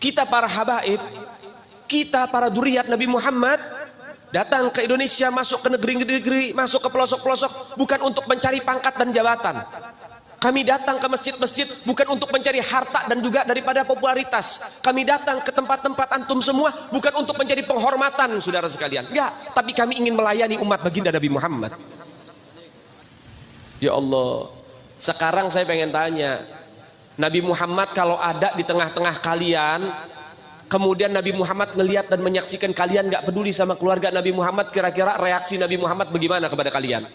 Kita para habaib, kita para duriat Nabi Muhammad datang ke Indonesia, masuk ke negeri-negeri, masuk ke pelosok-pelosok bukan untuk mencari pangkat dan jabatan. Kami datang ke masjid-masjid bukan untuk mencari harta dan juga daripada popularitas. Kami datang ke tempat-tempat antum semua bukan untuk mencari penghormatan, saudara sekalian. Enggak, tapi kami ingin melayani umat baginda Nabi Muhammad. Ya Allah, sekarang saya pengen tanya, Nabi Muhammad kalau ada di tengah-tengah kalian, kemudian Nabi Muhammad ngelihat dan menyaksikan kalian nggak peduli sama keluarga Nabi Muhammad, kira-kira reaksi Nabi Muhammad bagaimana kepada kalian?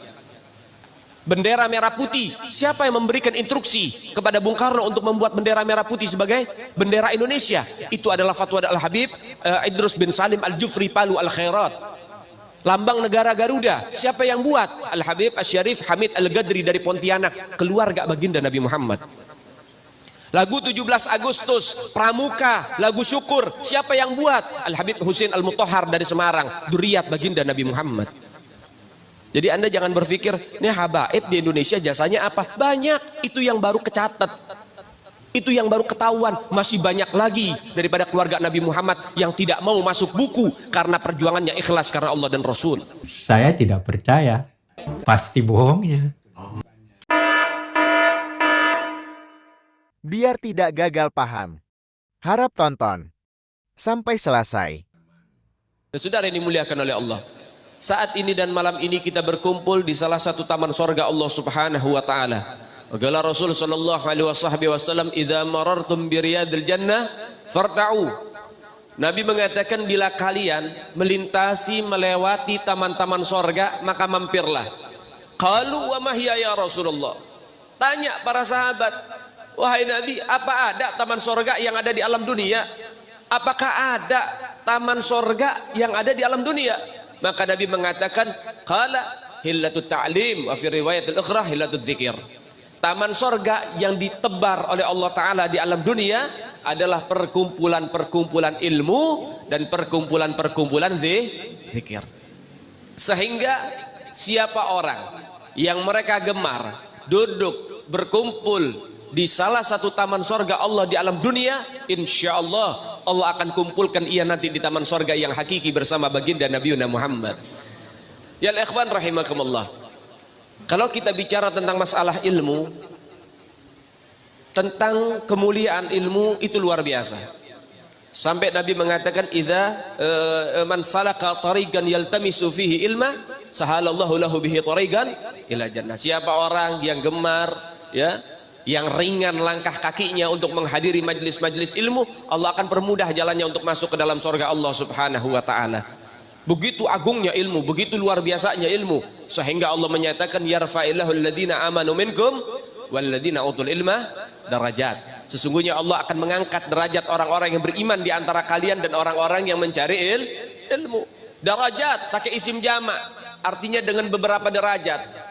Bendera merah putih, siapa yang memberikan instruksi kepada Bung Karno untuk membuat bendera merah putih sebagai bendera Indonesia? Itu adalah fatwa Al-Habib Idrus bin Salim Al-Jufri Palu Al-Khairat. Lambang negara Garuda, siapa yang buat? Al-Habib Asy-Syarif Hamid Al-Gadri dari Pontianak, keluarga baginda Nabi Muhammad. Lagu 17 Agustus, Pramuka, lagu syukur, siapa yang buat? Al-Habib Husain Al-Mutahhar dari Semarang, duriat baginda Nabi Muhammad. Jadi Anda jangan berpikir, ini habaib di Indonesia jasanya apa? Banyak, itu yang baru kecatat. Itu yang baru ketahuan. Masih banyak lagi daripada keluarga Nabi Muhammad yang tidak mau masuk buku karena perjuangannya ikhlas karena Allah dan Rasul. Saya tidak percaya. Pasti bohongnya. Biar tidak gagal paham, harap tonton sampai selesai. Saudara yang dimuliakan oleh Allah, saat ini dan malam ini kita berkumpul di salah satu taman sorga Allah Subhanahu wa taala. Qala Rasul sallallahu alaihi wasallam, "Idza marartum bi riyadil jannah farta'u." Nabi mengatakan bila kalian melintasi melewati taman-taman sorga maka mampirlah. Qalu wa ma hiya ya Rasulullah? Tanya para sahabat, wahai Nabi, apa ada taman sorga yang ada di alam dunia? Apakah ada taman sorga yang ada di alam dunia? Maka Nabi mengatakan, qala hillatut ta'lim wa fi riwayatil ukhra hillatut dzikir. Taman sorga yang ditebar oleh Allah Ta'ala di alam dunia adalah perkumpulan-perkumpulan ilmu dan perkumpulan-perkumpulan dzikir. Sehingga siapa orang yang mereka gemar duduk berkumpul di salah satu taman sorga Allah di alam dunia, insya Allah Allah akan kumpulkan ia nanti di taman sorga yang hakiki bersama baginda Nabi Muhammad. Ya ikhwan rahimakumullah, kalau kita bicara tentang masalah ilmu, tentang kemuliaan ilmu itu luar biasa. Sampai Nabi mengatakan, idza man salaka tariqan yaltamisu fihi ilma sahalallahu lahu bihi tariqan ila jannah. Siapa orang yang gemar, ya, yang ringan langkah kakinya untuk menghadiri majlis-majlis ilmu, Allah akan permudah jalannya untuk masuk ke dalam surga Allah Subhanahu wa taala. Begitu agungnya ilmu, begitu luar biasanya ilmu, sehingga Allah menyatakan yarfa'illahu alladhina amanu minkum walladzina utul ilma darajat. Sesungguhnya Allah akan mengangkat derajat orang-orang yang beriman di antara kalian dan orang-orang yang mencari ilmu. Darajat pakai isim jama', artinya dengan beberapa derajat.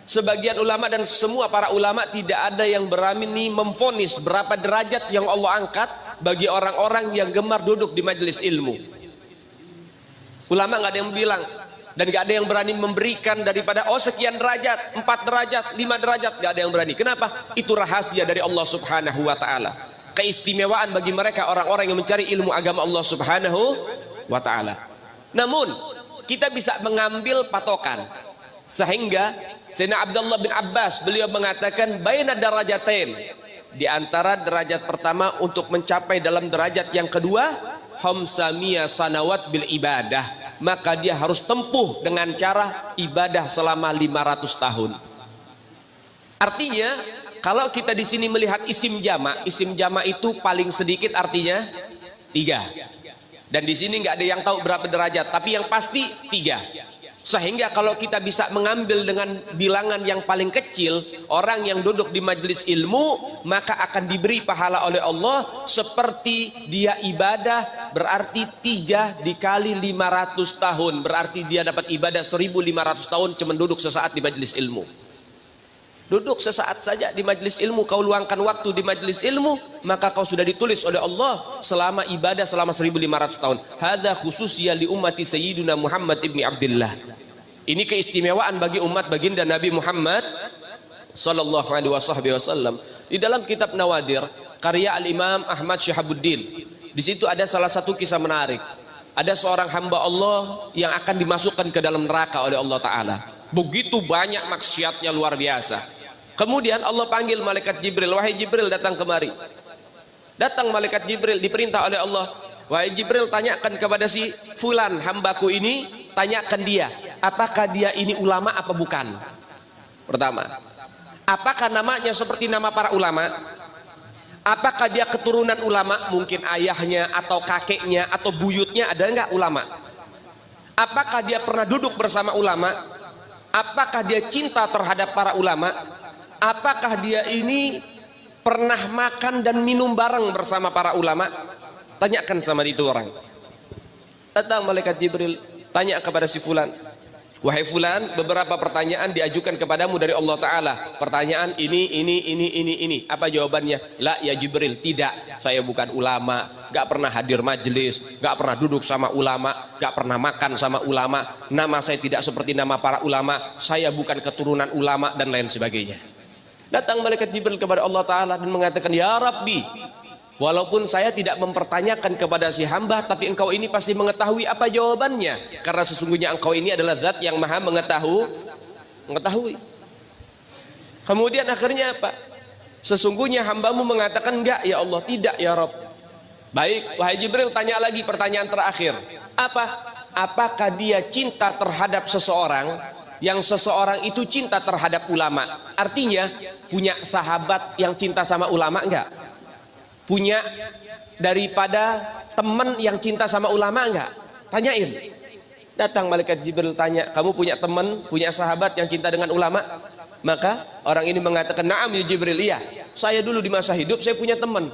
Sebagian ulama dan semua para ulama tidak ada yang berani memvonis berapa derajat yang Allah angkat bagi orang-orang yang gemar duduk di majelis ilmu. Ulama nggak ada yang bilang, dan nggak ada yang berani memberikan daripada sekian derajat, 4 derajat, 5 derajat, nggak ada yang berani. Kenapa? Itu rahasia dari Allah Subhanahu wa taala. Keistimewaan bagi mereka orang-orang yang mencari ilmu agama Allah Subhanahu wa taala. Namun kita bisa mengambil patokan, sehingga Sayyidina Abdullah bin Abbas beliau mengatakan baina darajatain, di antara derajat pertama untuk mencapai dalam derajat yang kedua, hamsamiyah sanawat bil ibadah, maka dia harus tempuh dengan cara ibadah selama 500 tahun. Artinya kalau kita di sini melihat isim jama itu paling sedikit artinya 3. Dan di sini nggak ada yang tahu berapa derajat, tapi yang pasti 3. Sehingga kalau kita bisa mengambil dengan bilangan yang paling kecil, orang yang duduk di majelis ilmu maka akan diberi pahala oleh Allah seperti dia ibadah, berarti 3 dikali 500 tahun, berarti dia dapat ibadah 1500 tahun cuma duduk sesaat di majelis ilmu. Duduk sesaat saja di majelis ilmu, kau luangkan waktu di majelis ilmu, maka kau sudah ditulis oleh Allah selama ibadah selama 1500 tahun. Hadza khususiyah li ummati sayyidina Muhammad ibni Abdullah. Ini keistimewaan bagi umat baginda Nabi Muhammad sallallahu alaihi wasallam. Di dalam kitab Nawadir karya Al-Imam Ahmad Syihabuddin, Di situ ada salah satu kisah menarik. Ada seorang hamba Allah yang akan dimasukkan ke dalam neraka oleh Allah Ta'ala. Begitu banyak maksiatnya, luar biasa. Kemudian Allah panggil malaikat Jibril, wahai Jibril, datang kemari. Datang malaikat Jibril, diperintah oleh Allah, wahai Jibril, tanyakan kepada si fulan hambaku ini, tanyakan dia, apakah dia ini ulama apa bukan. Pertama, apakah namanya seperti nama para ulama? Apakah dia keturunan ulama, mungkin ayahnya atau kakeknya atau buyutnya ada enggak ulama? Apakah dia pernah duduk bersama ulama? Apakah dia cinta terhadap para ulama? Apakah dia ini pernah makan dan minum bareng bersama para ulama? Tanyakan sama itu orang. Datang malaikat Jibril, tanya kepada si fulan, wahai fulan, beberapa pertanyaan diajukan kepadamu dari Allah Ta'ala. Pertanyaan ini. Apa jawabannya? La ya Jibril, tidak, saya bukan ulama, gak pernah hadir majelis, gak pernah duduk sama ulama, gak pernah makan sama ulama, nama saya tidak seperti nama para ulama, saya bukan keturunan ulama, dan lain sebagainya. Datang malaikat Jibril kepada Allah Ta'ala dan mengatakan, ya Rabbi, walaupun saya tidak mempertanyakan kepada si hamba, tapi engkau ini pasti mengetahui apa jawabannya, karena sesungguhnya engkau ini adalah zat yang maha mengetahui. Kemudian akhirnya apa? Sesungguhnya hambamu mengatakan enggak ya Allah, tidak ya Rabb. Baik, wahai Jibril, tanya lagi pertanyaan terakhir. Apakah dia cinta terhadap seseorang yang seseorang itu cinta terhadap ulama? Artinya punya sahabat yang cinta sama ulama enggak? Punya daripada teman yang cinta sama ulama enggak? Tanyain. Datang malaikat Jibril tanya, kamu punya teman, punya sahabat yang cinta dengan ulama? Maka orang ini mengatakan, na'am ya Jibril, iya, saya dulu di masa hidup saya punya teman,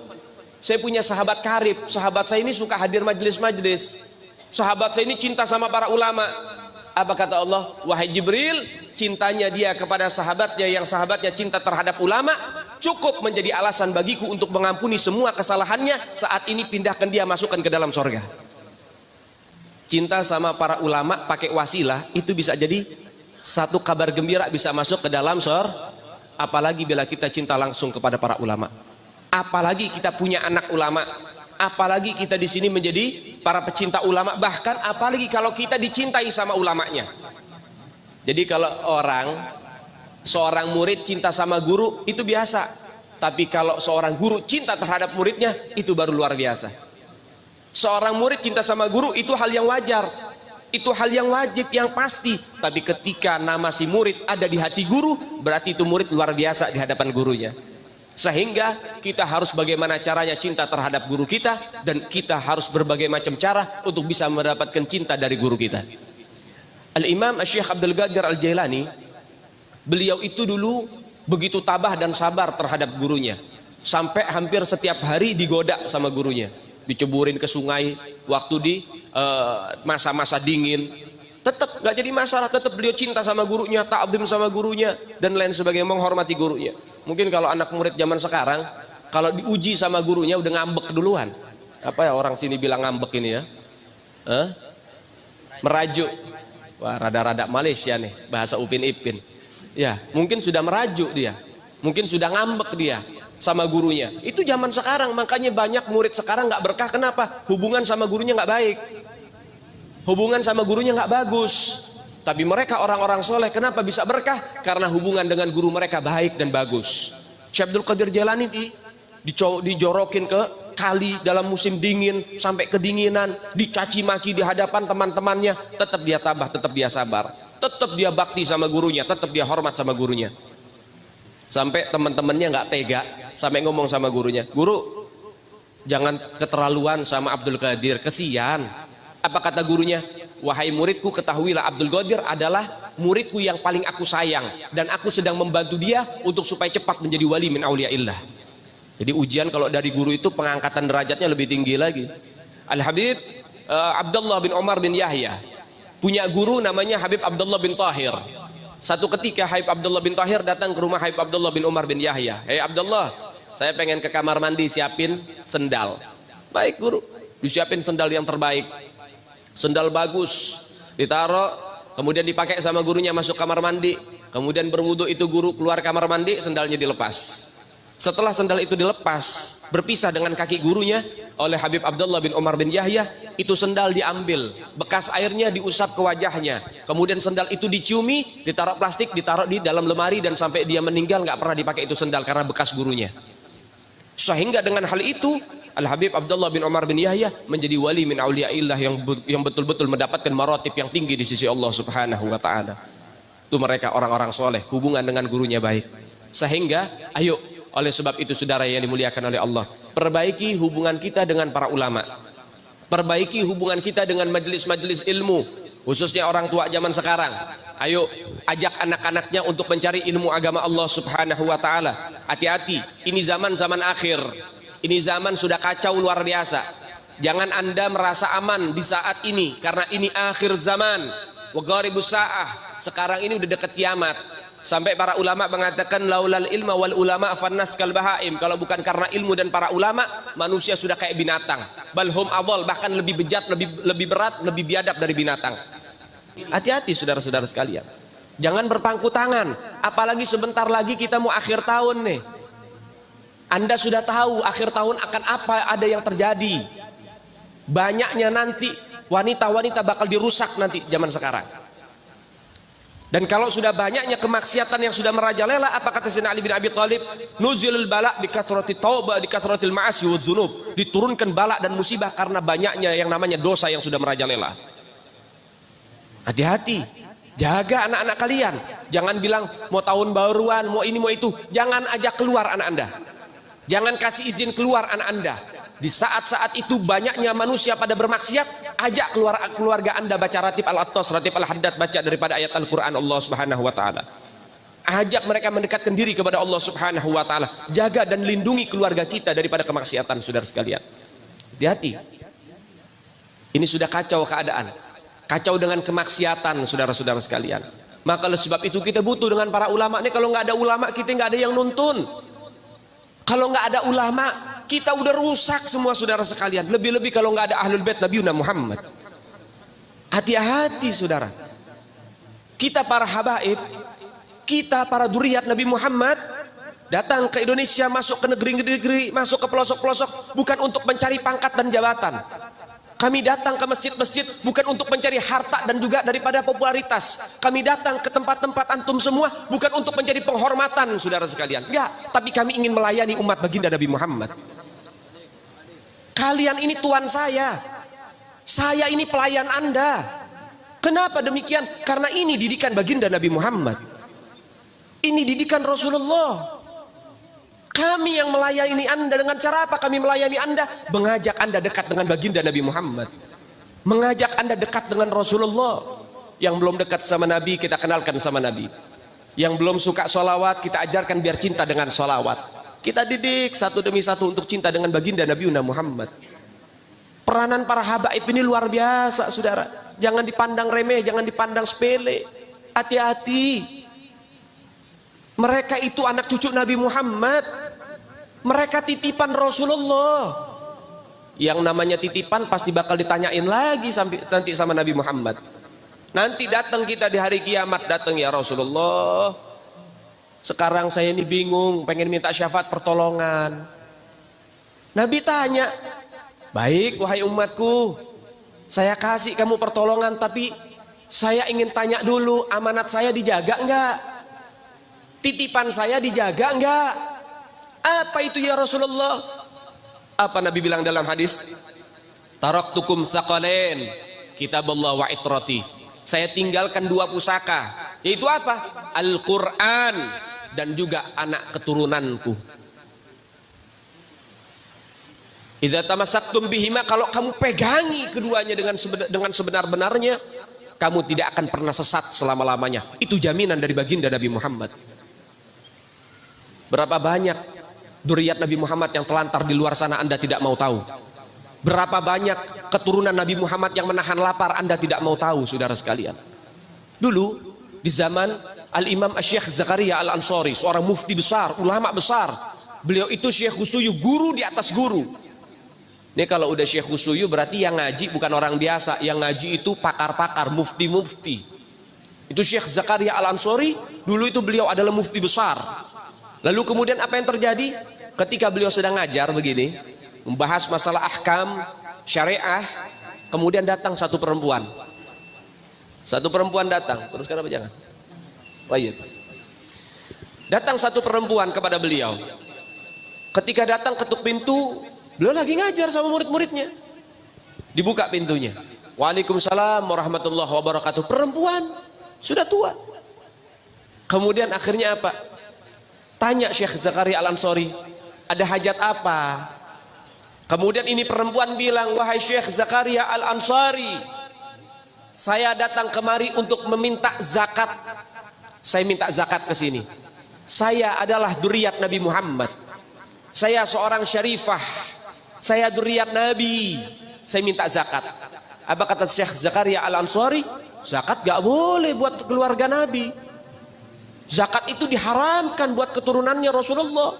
saya punya sahabat karib, sahabat saya ini suka hadir majelis-majelis, sahabat saya ini cinta sama para ulama. Apa kata Allah? Wahai Jibril, cintanya dia kepada sahabatnya yang sahabatnya cinta terhadap ulama cukup menjadi alasan bagiku untuk mengampuni semua kesalahannya. Saat ini pindahkan dia, masukkan ke dalam sorga. Cinta sama para ulama pakai wasilah itu bisa jadi satu kabar gembira, bisa masuk ke dalam sorga. Apalagi bila kita cinta langsung kepada para ulama, apalagi kita punya anak ulama, apalagi kita di sini menjadi para pecinta ulama, bahkan apalagi kalau kita dicintai sama ulamanya. Jadi kalau seorang murid cinta sama guru itu biasa, tapi kalau seorang guru cinta terhadap muridnya itu baru luar biasa. Seorang murid cinta sama guru itu hal yang wajar, itu hal yang wajib, yang pasti. Tapi ketika nama si murid ada di hati guru, berarti itu murid luar biasa di hadapan gurunya. Sehingga kita harus bagaimana caranya cinta terhadap guru kita, dan kita harus berbagai macam cara untuk bisa mendapatkan cinta dari guru kita. Al-Imam Syekh Abdul Qadir Al-Jailani, beliau itu dulu begitu tabah dan sabar terhadap gurunya, sampai hampir setiap hari digoda sama gurunya, diceburin ke sungai waktu di masa-masa dingin. Tetap gak jadi masalah, tetap beliau cinta sama gurunya, ta'zim sama gurunya, dan lain sebagainya, menghormati gurunya. Mungkin kalau anak murid zaman sekarang, kalau diuji sama gurunya udah ngambek duluan. Apa ya orang sini bilang ngambek ini ya? Merajuk. Wah, rada-rada Malaysia nih, bahasa Upin Ipin. Ya, mungkin sudah merajuk dia, mungkin sudah ngambek dia sama gurunya. Itu zaman sekarang, makanya banyak murid sekarang nggak berkah. Kenapa? Hubungan sama gurunya nggak baik, hubungan sama gurunya nggak bagus. Tapi mereka orang-orang soleh, kenapa bisa berkah? Karena hubungan dengan guru mereka baik dan bagus. Syekh Abdul Qadir Jailani dijorokin ke kali dalam musim dingin sampai kedinginan, dicaci maki di hadapan teman-temannya, tetap dia tabah, tetap dia sabar, tetap dia bakti sama gurunya, tetap dia hormat sama gurunya. Sampai teman-temannya nggak tega, sampai ngomong sama gurunya, guru jangan keterlaluan sama Abdul Qadir, kesian. Apa kata gurunya? Wahai muridku, ketahuilah Abdul Qadir adalah muridku yang paling aku sayang, dan aku sedang membantu dia untuk supaya cepat menjadi wali min auliyaillah. Jadi ujian kalau dari guru itu pengangkatan derajatnya lebih tinggi lagi. Al-Habib Abdullah bin Umar bin Yahya punya guru namanya Habib Abdullah bin Tahir. Satu ketika Habib Abdullah bin Tahir datang ke rumah Habib Abdullah bin Umar bin Yahya. Hei Abdullah, saya pengen ke kamar mandi, siapin sendal. Baik guru, disiapin sendal yang terbaik, sendal bagus, ditaruh, kemudian dipakai sama gurunya, masuk kamar mandi, kemudian berwudu itu guru, keluar kamar mandi, sendalnya dilepas. Setelah sendal itu dilepas, berpisah dengan kaki gurunya, oleh Habib Abdullah bin Umar bin Yahya, itu sendal diambil, bekas airnya diusap ke wajahnya, kemudian sendal itu diciumi, ditaruh plastik, ditaruh di dalam lemari, dan sampai dia meninggal nggak pernah dipakai itu sendal karena bekas gurunya. Sehingga dengan hal itu Al Habib Abdullah bin Umar bin Yahya menjadi wali min auliyaillah yang betul-betul mendapatkan maratib yang tinggi di sisi Allah Subhanahu wa taala. Itu mereka orang-orang soleh, hubungan dengan gurunya baik. Sehingga ayo, oleh sebab itu saudara yang dimuliakan oleh Allah, perbaiki hubungan kita dengan para ulama, perbaiki hubungan kita dengan majelis-majelis ilmu, khususnya orang tua zaman sekarang. Ayo ajak anak-anaknya untuk mencari ilmu agama Allah Subhanahu wa taala. Hati-hati, ini zaman akhir, ini zaman sudah kacau luar biasa. Jangan Anda merasa aman di saat ini, karena ini akhir zaman, wa gharibus saah. Sekarang ini udah dekat kiamat. Sampai para ulama mengatakan laulal ilma wal ulama fannas kal bahaim. Kalau bukan karena ilmu dan para ulama, manusia sudah kayak binatang. Balhum adol, bahkan lebih bejat, lebih berat, lebih biadab dari binatang. Hati-hati saudara-saudara sekalian. Jangan berpangku tangan, apalagi sebentar lagi kita mau akhir tahun nih. Anda sudah tahu akhir tahun akan apa ada yang terjadi. Banyaknya nanti wanita-wanita bakal dirusak nanti zaman sekarang. Dan kalau sudah banyaknya kemaksiatan yang sudah merajalela, apa kata Sayyidina Ali bin Abi Thalib? Nuzilul bala bi kathrati taubah di kathratil ma'asi wa dzunub. Diturunkan bala dan musibah karena banyaknya yang namanya dosa yang sudah merajalela. Hati-hati, jaga anak-anak kalian. Jangan bilang mau tahun baruan, mau ini mau itu. Jangan ajak keluar anak Anda. Jangan kasih izin keluar anak Anda. Di saat-saat itu banyaknya manusia pada bermaksiat, ajak keluarga Anda baca ratib al-attas, ratib al-haddad, baca daripada ayat Al-Quran Allah Subhanahu wa taala. Ajak mereka mendekatkan diri kepada Allah Subhanahu wa taala. Jaga dan lindungi keluarga kita daripada kemaksiatan, saudara sekalian. Hati-hati. Ini sudah kacau keadaan. Kacau dengan kemaksiatan, saudara-saudara sekalian. Maka oleh sebab itu kita butuh dengan para ulama. Ini kalau nggak ada ulama, kita nggak ada yang nuntun. Kalau nggak ada ulama, kita udah rusak semua, saudara sekalian. Lebih-lebih kalau nggak ada ahlul bait Nabi Muhammad. Hati-hati saudara. Kita para habaib, kita para duriat Nabi Muhammad, datang ke Indonesia, masuk ke negeri-negeri, masuk ke pelosok-pelosok, bukan untuk mencari pangkat dan jabatan. Kami datang ke masjid-masjid bukan untuk mencari harta dan juga daripada popularitas. Kami datang ke tempat-tempat antum semua bukan untuk mencari penghormatan, saudara sekalian. Enggak, tapi kami ingin melayani umat baginda Nabi Muhammad. Kalian ini tuan saya ini pelayan Anda. Kenapa demikian? Karena ini didikan baginda Nabi Muhammad. Ini didikan Rasulullah. Kami yang melayani Anda, dengan cara apa kami melayani Anda? Mengajak Anda dekat dengan baginda Nabi Muhammad. Mengajak Anda dekat dengan Rasulullah. Yang belum dekat sama Nabi, kita kenalkan sama Nabi. Yang belum suka sholawat, kita ajarkan biar cinta dengan sholawat. Kita didik satu demi satu untuk cinta dengan baginda Nabi Muhammad. Peranan para habaib ini luar biasa, saudara. Jangan dipandang remeh, jangan dipandang sepele. Hati-hati. Mereka itu anak cucu Nabi Muhammad. Mereka titipan Rasulullah. Yang namanya titipan pasti bakal ditanyain lagi nanti sama Nabi Muhammad. Nanti datang kita di hari kiamat, datang ya Rasulullah, sekarang saya ini bingung, pengen minta syafaat pertolongan. Nabi tanya, baik wahai umatku, saya kasih kamu pertolongan, tapi saya ingin tanya dulu, amanat saya dijaga enggak? Titipan saya dijaga enggak? Apa itu ya Rasulullah? Apa Nabi bilang dalam hadis? Taraktukum tsaqalain, kitabullah wa itrati. Saya tinggalkan dua pusaka, yaitu apa? Al-Quran dan juga anak keturunanku. Idza tamassaktum bihima, kalau kamu pegangi keduanya dengan sebenar-benarnya, kamu tidak akan pernah sesat selama-lamanya. Itu jaminan dari baginda Nabi Muhammad. Berapa banyak dzurriyyat Nabi Muhammad yang telantar di luar sana Anda tidak mau tahu. Berapa banyak keturunan Nabi Muhammad yang menahan lapar Anda tidak mau tahu, saudara sekalian. Dulu di zaman Al-Imam Syekh Zakaria Al-Ansari, seorang mufti besar, ulama besar. Beliau itu Syekh Khusuyu, guru di atas guru. Ini kalau udah Syekh Khusuyu berarti yang ngaji bukan orang biasa, yang ngaji itu pakar-pakar, mufti-mufti. Itu Syekh Zakaria Al-Ansari, dulu itu beliau adalah mufti besar. Lalu kemudian apa yang terjadi? Ketika beliau sedang ngajar begini, membahas masalah ahkam syariah, kemudian datang satu perempuan. Satu perempuan datang, teruskan apa jangan? Baik. Datang satu perempuan kepada beliau. Ketika datang ketuk pintu, beliau lagi ngajar sama murid-muridnya. Dibuka pintunya. Waalaikumsalam warahmatullahi wabarakatuh. Perempuan sudah tua. Kemudian akhirnya apa? Tanya Syekh Zakaria Al-Ansari, ada hajat apa? Kemudian ini perempuan bilang, wahai Syekh Zakaria Al-Ansari, saya datang kemari untuk meminta zakat. Saya minta zakat ke sini. Saya adalah dzurriyyat Nabi Muhammad. Saya seorang syarifah. Saya dzurriyyat Nabi. Saya minta zakat. Apa kata Syekh Zakaria Al-Ansari? Zakat gak boleh buat keluarga Nabi. Zakat itu diharamkan buat keturunannya Rasulullah.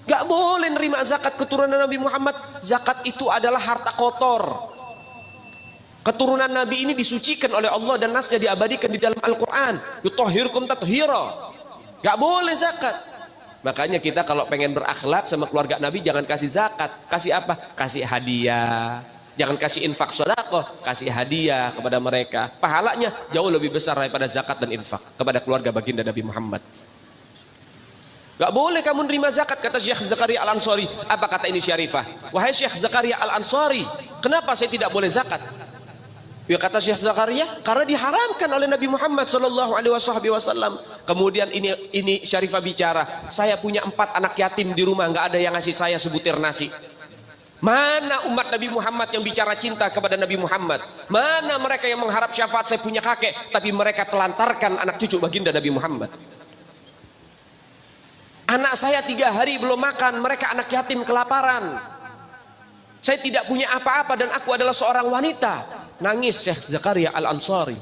Gak boleh nerima zakat keturunan Nabi Muhammad. Zakat itu adalah harta kotor. Keturunan Nabi ini disucikan oleh Allah dan nasnya diabadikan di dalam Al-Quran. Yutahhirkum tathira. Gak boleh zakat. Makanya kita kalau pengen berakhlak sama keluarga Nabi, jangan kasih zakat. Kasih apa? Kasih hadiah. Jangan kasih infak sedekah, kasih hadiah kepada mereka. Pahalanya jauh lebih besar daripada zakat dan infak kepada keluarga baginda Nabi Muhammad. Gak boleh kamu nerima zakat, kata Syekh Zakaria Al-Ansari. Apa kata ini syarifah? Wahai Syekh Zakaria Al-Ansari, kenapa saya tidak boleh zakat? Ya kata Syekh Zakaria, karena diharamkan oleh Nabi Muhammad SAW. Kemudian ini syarifah bicara, saya punya 4 anak yatim di rumah, nggak ada yang ngasih saya sebutir nasi. Mana umat Nabi Muhammad yang bicara cinta kepada Nabi Muhammad? Mana mereka yang mengharap syafaat? Saya punya kakek, tapi mereka telantarkan anak cucu baginda Nabi Muhammad. Anak saya 3 hari belum makan, mereka anak yatim kelaparan. Saya tidak punya apa-apa dan aku adalah seorang wanita. Nangis Syekh Zakaria Al-Ansari.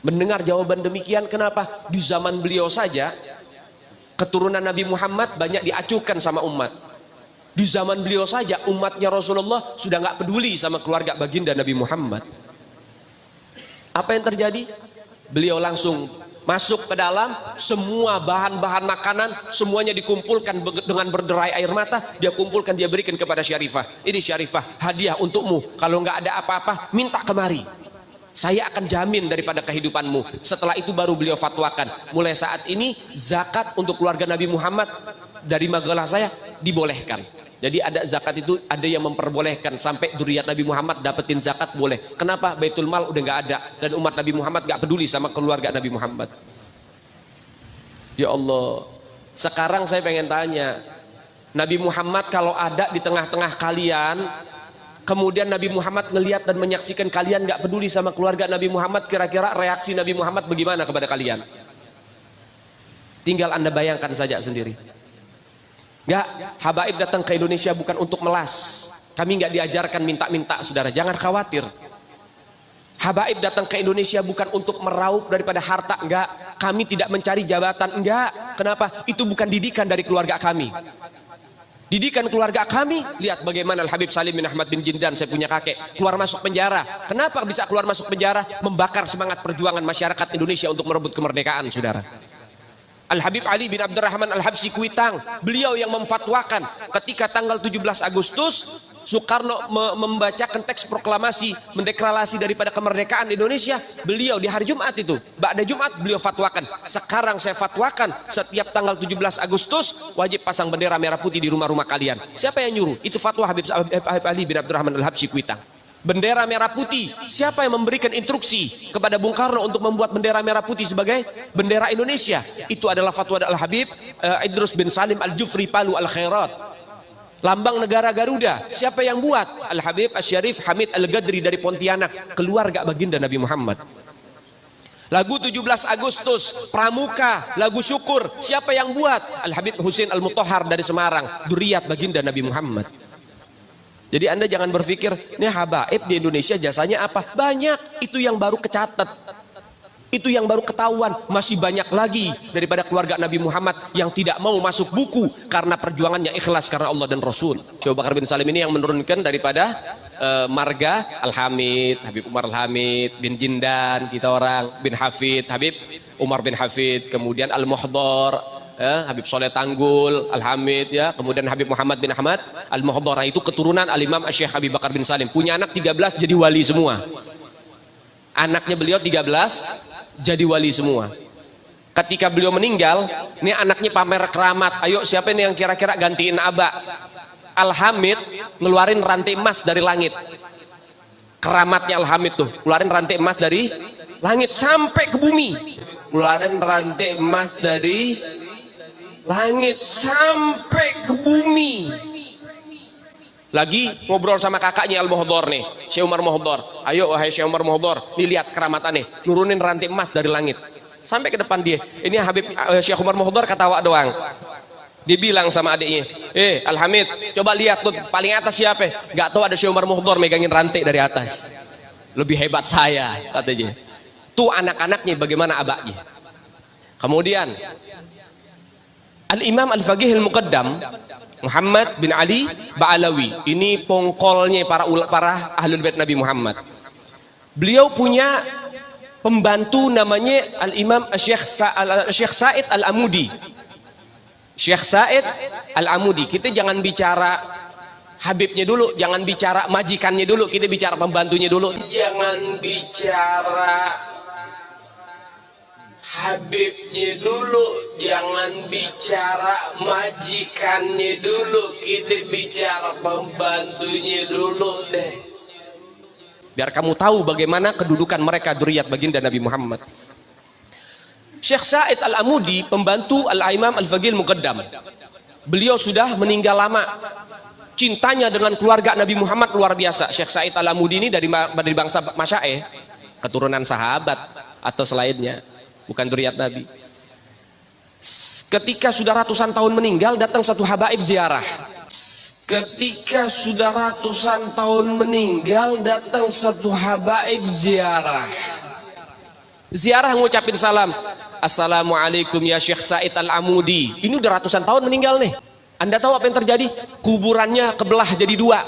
Mendengar jawaban demikian, kenapa? Di zaman beliau saja, keturunan Nabi Muhammad banyak diacuhkan sama umat. Di zaman beliau saja umatnya Rasulullah sudah nggak peduli sama keluarga baginda Nabi Muhammad. Apa yang terjadi? Beliau langsung masuk ke dalam, semua bahan-bahan makanan semuanya dikumpulkan dengan berderai air mata, dia kumpulkan, dia berikan kepada syarifah. Ini syarifah, hadiah untukmu. Kalau nggak ada apa-apa, minta kemari. Saya akan jamin daripada kehidupanmu. Setelah itu baru beliau fatwakan, mulai saat ini zakat untuk keluarga Nabi Muhammad dari majalah saya dibolehkan. Jadi ada zakat itu, ada yang memperbolehkan sampai dzurriyyat Nabi Muhammad dapetin zakat boleh. Kenapa? Baitul Mal udah nggak ada dan umat Nabi Muhammad nggak peduli sama keluarga Nabi Muhammad. Ya Allah, sekarang saya pengen tanya, Nabi Muhammad kalau ada di tengah-tengah kalian, kemudian Nabi Muhammad ngelihat dan menyaksikan kalian nggak peduli sama keluarga Nabi Muhammad, kira-kira reaksi Nabi Muhammad bagaimana kepada kalian? Tinggal Anda bayangkan saja sendiri. Enggak, habaib datang ke Indonesia bukan untuk melas. Kami enggak diajarkan minta-minta, saudara. Jangan khawatir. Habaib datang ke Indonesia bukan untuk meraup daripada harta, enggak. Kami tidak mencari jabatan, enggak. Kenapa? Itu bukan didikan dari keluarga kami. Didikan keluarga kami, lihat bagaimana Al-Habib Salim bin Ahmad bin Jindan, saya punya kakek, keluar masuk penjara. Kenapa bisa keluar masuk penjara? Membakar semangat perjuangan masyarakat Indonesia untuk merebut kemerdekaan, saudara. Al-Habib Ali bin Abdurrahman Al-Habsyi Kuitang, beliau yang memfatwakan ketika tanggal 17 Agustus Soekarno membacakan teks proklamasi mendeklarasi daripada kemerdekaan Indonesia. Beliau di hari Jumat itu, ba'da Jumat beliau fatwakan, sekarang saya fatwakan setiap tanggal 17 Agustus wajib pasang bendera merah putih di rumah-rumah kalian. Siapa yang nyuruh? Itu fatwa Habib Ali bin Abdurrahman Al-Habsyi Kuitang. Bendera merah putih, siapa yang memberikan instruksi kepada Bung Karno untuk membuat bendera merah putih sebagai bendera Indonesia? Itu adalah fatwa Al-Habib Idrus bin Salim Al-Jufri Palu Al-Khairat. Lambang negara Garuda, siapa yang buat? Al-Habib Asy-Syarif Hamid Al-Gadri dari Pontianak, keluarga baginda Nabi Muhammad. Lagu 17 Agustus, Pramuka, lagu syukur, siapa yang buat? Al-Habib Husain Al-Mutahhar dari Semarang, dzurriyyat baginda Nabi Muhammad. Jadi Anda jangan berpikir, ini habaib di Indonesia jasanya apa? Banyak, itu yang baru kecatat. Itu yang baru ketahuan. Masih banyak lagi daripada keluarga Nabi Muhammad yang tidak mau masuk buku karena perjuangannya ikhlas karena Allah dan Rasul. Syekh Abu Bakar bin Salim ini yang menurunkan daripada marga Al-Hamid, Habib Umar Al-Hamid, bin Jindan, kita orang, bin Hafid, Habib Umar bin Hafid, kemudian Al-Muhdar, ya, Habib Soleh Tanggul Al-Hamid, ya, kemudian Habib Muhammad bin Ahmad Al-Muhdhar, itu keturunan Al-Imam Syekh Habib Bakar bin Salim, punya anak 13 jadi wali semua. Anaknya beliau 13 jadi wali semua. Ketika beliau meninggal, ini anaknya pamer keramat, ayo siapa ini yang kira-kira gantiin Aba. Al-Hamid ngeluarin rantai emas dari langit. Keramatnya Al-Hamid tuh, ngeluarin rantai emas dari langit sampai ke bumi. Ngeluarin rantai emas dari langit sampai ke bumi. Lagi ngobrol sama kakaknya Al-Muhdhar nih, Syekh Umar Muhdhar. Ayo wahai Syekh Umar Muhdhar, nih lihat keramatannya, nurunin rantai emas dari langit. Sampai ke depan dia. Ini Habib Syekh Umar Muhdhar ketawa doang. Dia bilang sama adiknya, Al-Hamid, coba lihat tuh paling atas siapa? Gak tahu, ada Syekh Umar Muhdhar megangin rantai dari atas. Lebih hebat saya, katanya. Tuh anak-anaknya bagaimana abaknya. Kemudian Al-Imam Al-Faqih Al-Muqaddam Muhammad bin Ali Ba'alawi, ini pongkolnya para ahlul bait Nabi Muhammad. Beliau punya pembantu namanya Al-Imam Syekh Said Al-Amudi. Syekh Said Al-Amudi. Kita jangan bicara Habibnya dulu, jangan bicara majikannya dulu, kita bicara pembantunya dulu. Jangan bicara Habibnya dulu, jangan bicara majikannya dulu, kita bicara pembantunya dulu deh. Biar kamu tahu bagaimana kedudukan mereka dzurriyyat baginda Nabi Muhammad. Syekh Said Al-Amudi, pembantu Al-Imam Al-Faqih Al-Muqaddam. Beliau sudah meninggal lama. Cintanya dengan keluarga Nabi Muhammad luar biasa. Syekh Said Al-Amudi ini dari bangsa Masyaih, keturunan sahabat atau selainnya, bukan dzurriyyat Nabi. Ketika sudah ratusan tahun meninggal, datang satu habaib ziarah. Ketika sudah ratusan tahun meninggal, datang satu habaib ziarah. Ziarah ngucapin salam, Assalamualaikum ya Syekh Said Al-Amudi. Ini udah ratusan tahun meninggal nih. Anda tahu apa yang terjadi? Kuburannya kebelah jadi dua.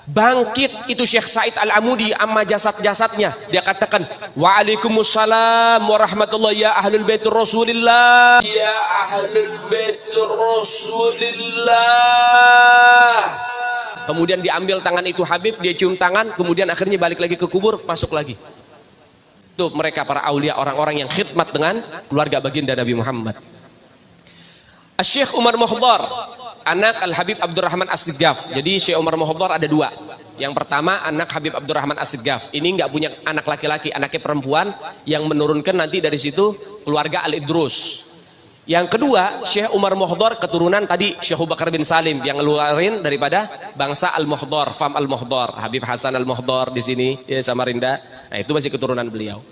Bangkit itu Syekh Said Al-Amudi amma jasad-jasadnya. Dia katakan, Waalaikumsalam warahmatullahi ya ahlul bait Rasulillah. Ya ahlul bait Rasulillah. Kemudian diambil tangan itu Habib, dia cium tangan, kemudian akhirnya balik lagi ke kubur, masuk lagi. Itu mereka para aulia, orang-orang yang khidmat dengan keluarga baginda Nabi Muhammad. Syekh Umar Muhdhar, anak Al-Habib Abdurrahman As-Siggaf. Jadi Syekh Umar Muhdhar ada dua. Yang pertama anak Habib Abdurrahman As-Siggaf. Ini nggak punya anak laki-laki, anaknya perempuan, yang menurunkan nanti dari situ keluarga Al-Idrus. Yang kedua Syekh Umar Muhdhar, keturunan tadi Syekh Abu Bakar bin Salim, yang ngeluarin daripada bangsa Al-Muhdhar, fam Al-Muhdhar, Habib Hasan Al-Muhdhar di sini ya, Samarinda. Nah itu masih keturunan beliau.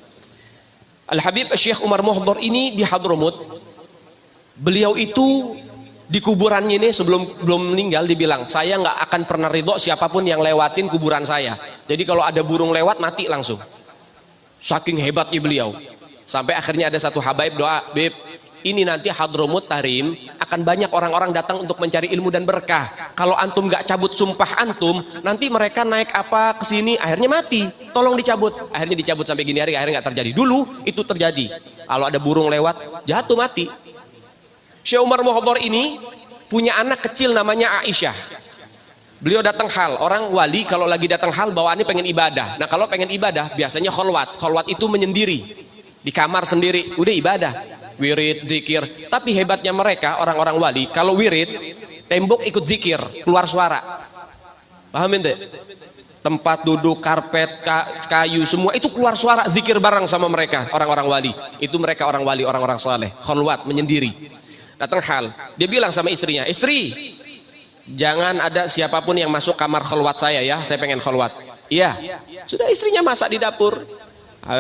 Al-Habib Syekh Umar Muhdhar ini di Hadramut. Beliau itu di kuburannya ini belum meninggal dibilang, saya nggak akan pernah ridho siapapun yang lewatin kuburan saya. Jadi kalau ada burung lewat mati langsung. Saking hebatnya beliau. Sampai akhirnya ada satu habaib doa, Bib, ini nanti Hadramut Tarim akan banyak orang-orang datang untuk mencari ilmu dan berkah. Kalau antum nggak cabut sumpah antum, nanti mereka naik apa ke sini, akhirnya mati. Tolong dicabut. Akhirnya dicabut sampai gini hari, akhirnya nggak terjadi. Dulu itu terjadi. Kalau ada burung lewat, jatuh mati. Syekh Umar Muhdhar ini punya anak kecil namanya Aisyah. Beliau datang hal, orang wali kalau lagi datang hal bawaannya pengen ibadah. Nah kalau pengen ibadah biasanya kholwat. Kholwat itu menyendiri di kamar sendiri, udah ibadah, wirid, zikir. Tapi hebatnya mereka orang-orang wali, kalau wirid tembok ikut zikir, keluar suara. Paham ente? Tempat duduk, karpet, kayu, semua itu keluar suara, zikir bareng sama mereka, orang-orang wali. Itu mereka orang wali, orang-orang saleh, kholwat, menyendiri. Datang hal, dia bilang sama istrinya, istri, jangan ada siapapun yang masuk kamar kholwat saya ya, saya pengen kholwat. Iya, sudah istrinya masak di dapur.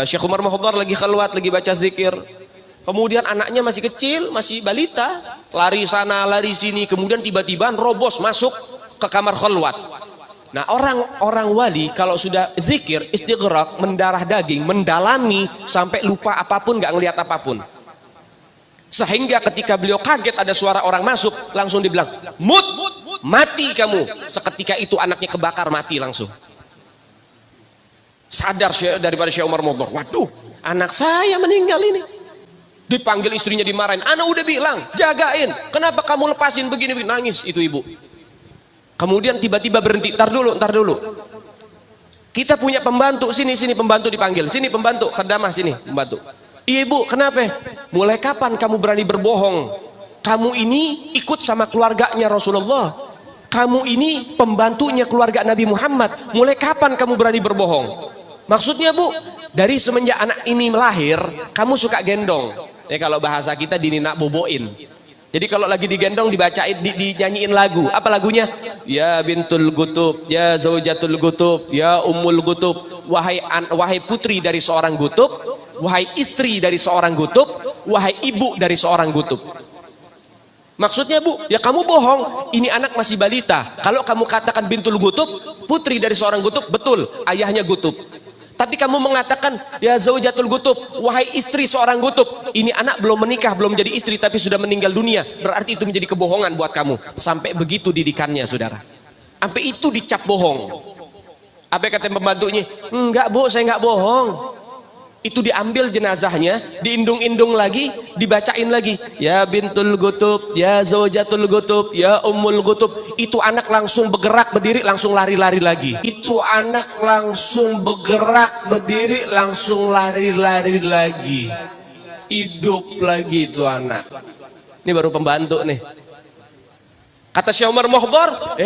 Syekh Umar Muhdhar lagi kholwat, lagi baca zikir. Kemudian anaknya masih kecil, masih balita, lari sana, lari sini. Kemudian tiba-tiba robos masuk ke kamar kholwat. Nah orang-orang wali kalau sudah zikir, istighraq, mendarah daging, mendalami sampai lupa apapun, nggak ngelihat apapun. Sehingga ketika beliau kaget ada suara orang masuk, langsung dibilang, mut, mati kamu. Seketika itu anaknya kebakar, mati langsung. Sadar daripada Syekh Umar Muhdhar, waduh, anak saya meninggal ini. Dipanggil istrinya dimarahin. Ana udah bilang, jagain. Kenapa kamu lepasin begini? Nangis itu ibu. Kemudian tiba-tiba berhenti. Ntar dulu. Kita punya pembantu, sini pembantu dipanggil. Sini pembantu, khadamah sini pembantu. Ibu, kenapa? Mulai kapan kamu berani berbohong? Kamu ini ikut sama keluarganya Rasulullah. Kamu ini pembantunya keluarga Nabi Muhammad. Mulai kapan kamu berani berbohong? Maksudnya bu, dari semenjak anak ini lahir, kamu suka gendong. Ya kalau bahasa kita dininak boboin. Jadi kalau lagi digendong dibacain, dinyanyiin lagu. Apa lagunya? Ya bintul gutub, ya zaujatul gutub, ya ummul gutub. Wahai putri dari seorang gutub, wahai istri dari seorang gutub, wahai ibu dari seorang gutub. Maksudnya bu, ya kamu bohong. Ini anak masih balita. Kalau kamu katakan bintul gutub, putri dari seorang gutub, betul, ayahnya gutub. Tapi kamu mengatakan ya zaujatul gutub, wahai istri seorang gutub. Ini anak belum menikah, belum jadi istri tapi sudah meninggal dunia. Berarti itu menjadi kebohongan buat kamu. Sampai begitu didikannya saudara. Sampai itu dicap bohong. Apa kata pembantunya? Enggak bu, saya enggak bohong. Itu diambil jenazahnya, diindung-indung lagi, dibacain lagi. Ya bintul gutub, ya zaujatul gutub, ya ummul gutub. Itu anak langsung bergerak berdiri, langsung lari-lari lagi. Itu anak langsung bergerak berdiri, langsung lari-lari lagi. Hidup lagi itu anak. Ini baru pembantu nih. Kata Syekh Umar Mohdhar,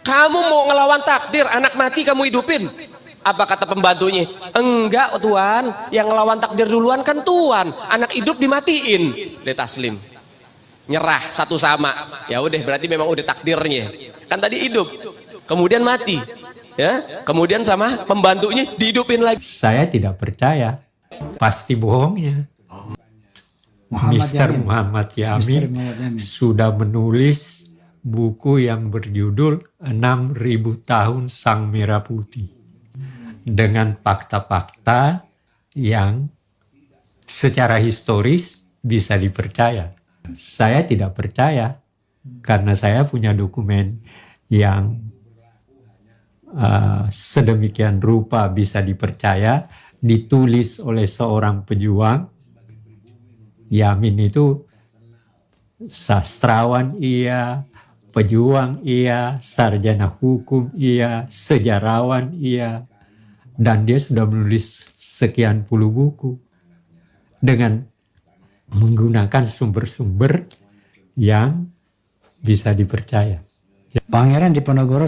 kamu mau ngelawan takdir, anak mati kamu hidupin. Apa kata pembantunya? Enggak tuan, yang ngelawan takdir duluan kan tuan, anak hidup dimatiin. Dia taslim, nyerah satu sama. Ya udah, berarti memang udah takdirnya. Kan tadi hidup, kemudian mati, ya, kemudian sama pembantunya dihidupin lagi. Saya tidak percaya, pasti bohongnya. Mr. Muhammad Yamin sudah menulis buku yang berjudul 6.000 tahun Sang Merah Putih. Dengan fakta-fakta yang secara historis bisa dipercaya. Saya tidak percaya karena saya punya dokumen yang sedemikian rupa bisa dipercaya, ditulis oleh seorang pejuang. Yamin itu sastrawan iya, pejuang iya, sarjana hukum iya, sejarawan iya. Dan dia sudah menulis sekian puluh buku dengan menggunakan sumber-sumber yang bisa dipercaya. Pangeran Diponegoro